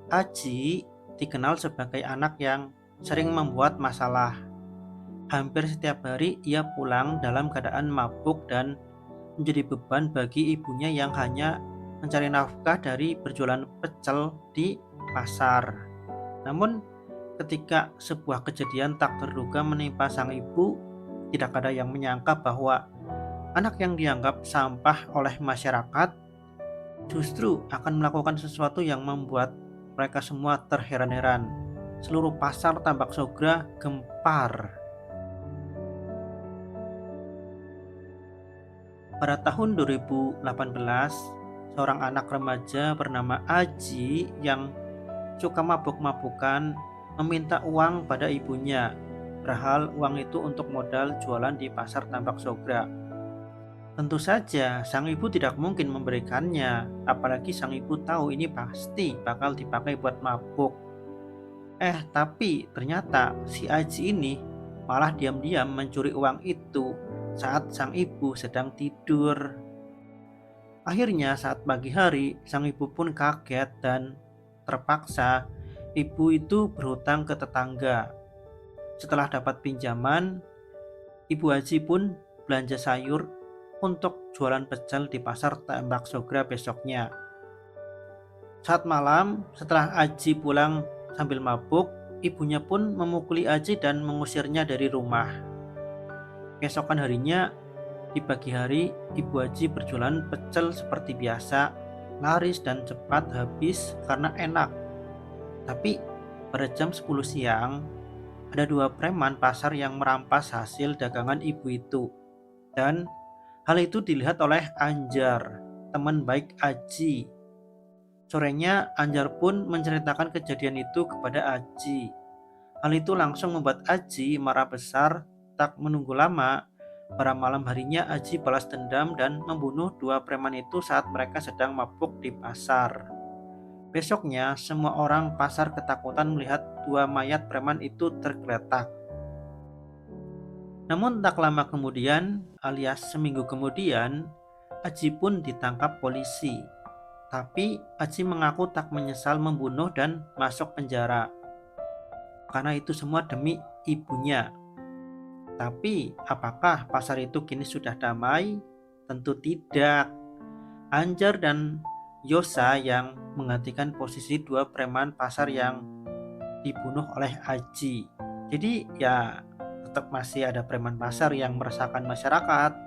Aji dikenal sebagai anak yang sering membuat masalah. Hampir setiap hari ia pulang dalam keadaan mabuk dan menjadi beban bagi ibunya yang hanya mencari nafkah dari berjualan pecel di pasar. Namun, ketika sebuah kejadian tak terduga menimpa sang ibu, tidak ada yang menyangka bahwa anak yang dianggap sampah oleh masyarakat justru akan melakukan sesuatu yang membuat mereka semua terheran-heran. Seluruh pasar Tambak Sogra gempar. Pada tahun 2018, seorang anak remaja bernama Aji yang suka mabuk-mabukan meminta uang pada ibunya. Padahal uang itu untuk modal jualan di pasar Tambak Sogra. Tentu saja sang ibu tidak mungkin memberikannya, apalagi sang ibu tahu ini pasti bakal dipakai buat mabuk. Tapi ternyata si Aji ini malah diam-diam mencuri uang itu saat sang ibu sedang tidur. Akhirnya saat pagi hari, sang ibu pun kaget dan terpaksa ibu itu berhutang ke tetangga. Setelah dapat pinjaman, Ibu Aji pun belanja sayur untuk jualan pecel di pasar Tambak Sogra besoknya. Saat malam, setelah Aji pulang sambil mabuk, ibunya pun memukuli Aji dan mengusirnya dari rumah. Keesokan harinya, di pagi hari, Ibu Aji berjualan pecel seperti biasa, laris dan cepat habis karena enak. Tapi pada jam 10 siang, ada dua preman pasar yang merampas hasil dagangan ibu itu. Dan hal itu dilihat oleh Anjar, teman baik Aji. Sorenya, Anjar pun menceritakan kejadian itu kepada Aji. Hal itu langsung membuat Aji marah besar. Tak menunggu lama, pada malam harinya Aji balas dendam dan membunuh dua preman itu saat mereka sedang mabuk di pasar. Besoknya, semua orang pasar ketakutan melihat dua mayat preman itu tergeletak. Namun tak lama kemudian, alias seminggu kemudian, Aji pun ditangkap polisi. Tapi Aji mengaku tak menyesal membunuh dan masuk penjara. Karena itu semua demi ibunya. Tapi apakah pasar itu kini sudah damai? Tentu tidak. Anjar dan Yosa yang menggantikan posisi dua preman pasar yang dibunuh oleh Aji. Jadi ya tetap masih ada preman pasar yang meresahkan masyarakat.